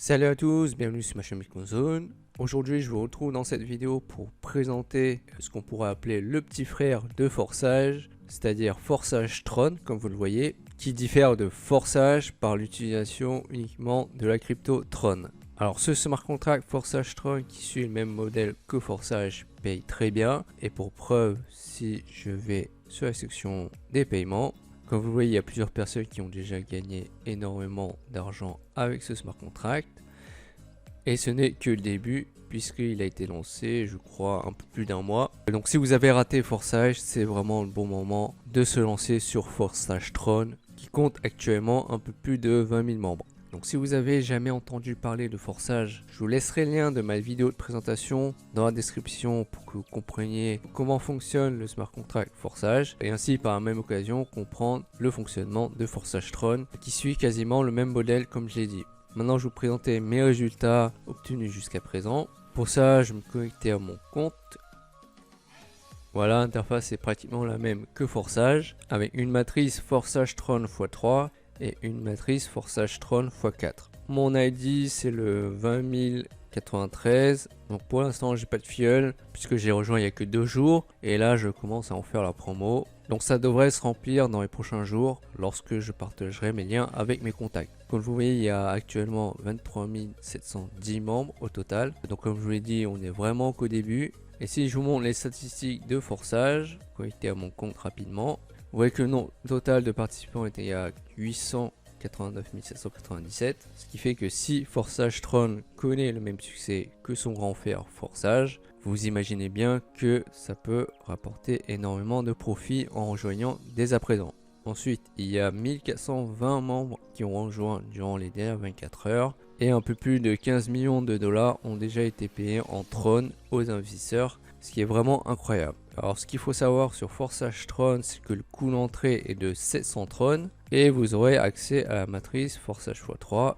Salut à tous, bienvenue sur ma chaîne Bitcoin. Aujourd'hui je vous retrouve dans cette vidéo pour présenter ce qu'on pourrait appeler le petit frère de Forsage, c'est-à-dire Forsage Tron comme vous le voyez, qui diffère de Forsage par l'utilisation uniquement de la crypto Tron. Alors ce smart contract Forsage Tron qui suit le même modèle que Forsage paye très bien, et pour preuve, si je vais sur la section des paiements, comme vous le voyez, il y a plusieurs personnes qui ont déjà gagné énormément d'argent avec ce smart contract. Et ce n'est que le début, puisqu'il a été lancé, je crois, un peu plus d'un mois. Donc si vous avez raté Forsage, c'est vraiment le bon moment de se lancer sur Forsage Tron, qui compte actuellement un peu plus de 20 000 membres. Donc si vous avez jamais entendu parler de Forsage, je vous laisserai le lien de ma vidéo de présentation dans la description pour que vous compreniez comment fonctionne le smart contract Forsage, et ainsi par la même occasion comprendre le fonctionnement de Forsage Tron qui suit quasiment le même modèle comme je l'ai dit. Maintenant je vais vous présenter mes résultats obtenus jusqu'à présent. Pour ça je me connectais à mon compte. Voilà, l'interface est pratiquement la même que Forsage, avec une matrice Forsage Tron x3 et une matrice Forsage Tron x4. Mon ID c'est le 20093. Donc pour l'instant j'ai pas de filleul puisque j'ai rejoint il y a que 2 jours, et là je commence à en faire la promo. Donc ça devrait se remplir dans les prochains jours lorsque je partagerai mes liens avec mes contacts. Comme vous voyez, il y a actuellement 23 710 membres au total. Donc comme je vous l'ai dit, on est vraiment qu'au début. Et si je vous montre les statistiques de Forsage, connecté à mon compte rapidement, vous voyez que le nombre total de participants était à 889 797. Ce qui fait que si Forsage Tron connaît le même succès que son grand frère Forsage, vous imaginez bien que ça peut rapporter énormément de profit en rejoignant dès à présent. Ensuite, il y a 1420 membres qui ont rejoint durant les dernières 24 heures, et un peu plus de 15 millions de dollars ont déjà été payés en Tron aux investisseurs, ce qui est vraiment incroyable. Alors ce qu'il faut savoir sur Forsage Tron, c'est que le coût d'entrée est de 700 Tron, et vous aurez accès à la matrice Forsage x3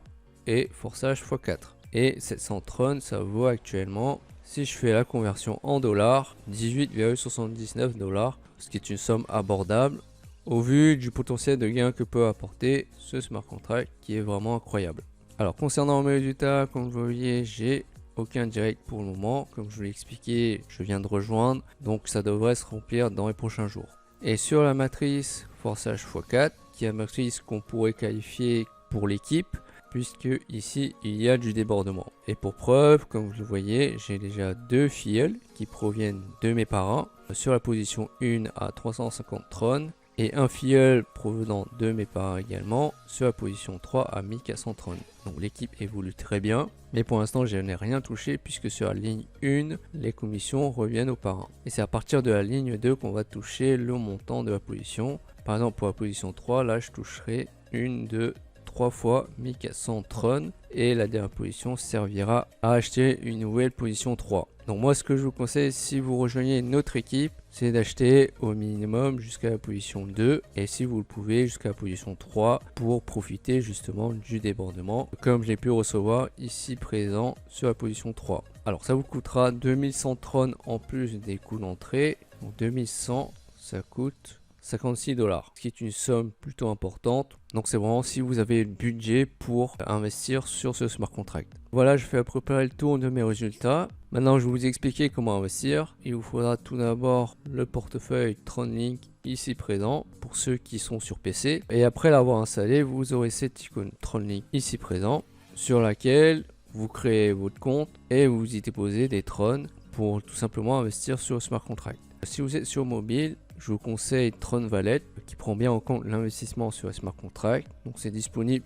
et Forsage x4. Et 700 Tron, ça vaut actuellement, si je fais la conversion en dollars, 18,79 $, ce qui est une somme abordable au vu du potentiel de gain que peut apporter ce smart contract qui est vraiment incroyable. Alors concernant mes résultats, comme vous voyez, j'ai aucun direct pour le moment. Comme je vous l'ai expliqué, je viens de rejoindre, donc ça devrait se remplir dans les prochains jours. Et sur la matrice Forsage x4, qui est la matrice qu'on pourrait qualifier pour l'équipe, puisque ici il y a du débordement. Et pour preuve, comme vous le voyez, j'ai déjà 2 filleuls qui proviennent de mes parents, sur la position 1 à 350 Tron, et un filleul provenant de mes parents également sur la position 3 à 1400 Tron. Donc l'équipe évolue très bien, mais pour l'instant je n'ai rien touché puisque sur la ligne 1 les commissions reviennent aux parents, et c'est à partir de la ligne 2 qu'on va toucher le montant de la position. Par exemple pour la position 3, là je toucherai une de 3 fois 1400 Tron, et la dernière position servira à acheter une nouvelle position 3. Donc moi ce que je vous conseille si vous rejoignez notre équipe, c'est d'acheter au minimum jusqu'à la position 2, et si vous le pouvez jusqu'à la position 3 pour profiter justement du débordement comme j'ai pu recevoir ici présent sur la position 3. Alors ça vous coûtera 2100 Tron en plus des coûts d'entrée, donc 2100 ça coûte 56 $, ce qui est une somme plutôt importante. Donc c'est vraiment si vous avez le budget pour investir sur ce smart contract. Voilà, je fais à peu près le tour de mes résultats. Maintenant je vais vous expliquer comment investir. Il vous faudra tout d'abord le portefeuille TronLink ici présent pour ceux qui sont sur PC. Et après l'avoir installé, vous aurez cette icône TronLink ici présent sur laquelle vous créez votre compte et vous y déposez des Tron pour tout simplement investir sur le smart contract. Si vous êtes sur mobile, je vous conseille Tron Wallet qui prend bien en compte l'investissement sur le smart contract. Donc c'est disponible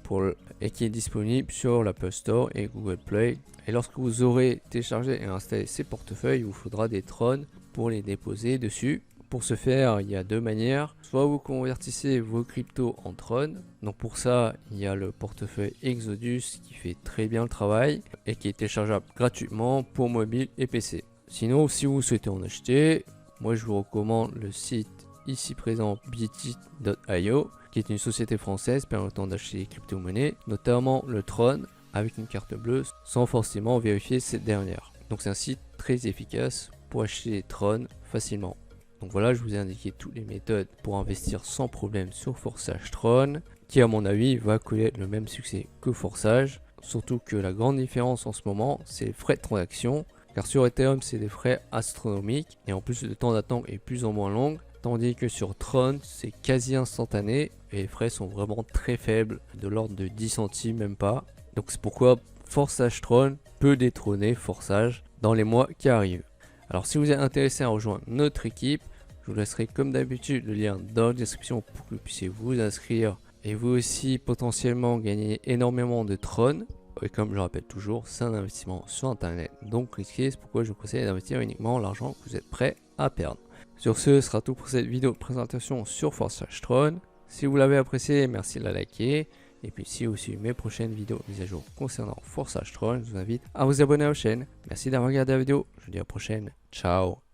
et qui est disponible sur l'Apple Store et Google Play. Et lorsque vous aurez téléchargé et installé ces portefeuilles, il vous faudra des Tron pour les déposer dessus. Pour ce faire, il y a 2 manières. Soit vous convertissez vos cryptos en Tron. Donc pour ça, il y a le portefeuille Exodus qui fait très bien le travail et qui est téléchargeable gratuitement pour mobile et PC. Sinon, si vous souhaitez en acheter, moi je vous recommande le site ici présent Bit.io, qui est une société française permettant d'acheter des crypto-monnaies, notamment le Tron avec une carte bleue sans forcément vérifier cette dernière. Donc c'est un site très efficace pour acheter des Tron facilement. Donc voilà, je vous ai indiqué toutes les méthodes pour investir sans problème sur Forsage Tron, qui à mon avis va connaître le même succès que Forsage. surtout que la grande différence en ce moment, c'est les frais de transaction. Car sur Ethereum, c'est des frais astronomiques et en plus le temps d'attente est plus ou moins long. Tandis que sur Tron, c'est quasi instantané et les frais sont vraiment très faibles, de l'ordre de 10 centimes même pas. Donc c'est pourquoi Forsage Tron peut détrôner Forsage dans les mois qui arrivent. Alors si vous êtes intéressé à rejoindre notre équipe, je vous laisserai comme d'habitude le lien dans la description pour que vous puissiez vous inscrire et vous aussi potentiellement gagner énormément de Tron. Et comme je le rappelle toujours, c'est un investissement sur internet, donc risqué, c'est pourquoi je vous conseille d'investir uniquement l'argent que vous êtes prêt à perdre. Sur ce sera tout pour cette vidéo de présentation sur Forsage Tron. Si vous l'avez apprécié, merci de la liker. Et puis si vous suivez mes prochaines vidéos mises à jour concernant Forsage Tron, je vous invite à vous abonner à la chaîne. Merci d'avoir regardé la vidéo, je vous dis à la prochaine, ciao.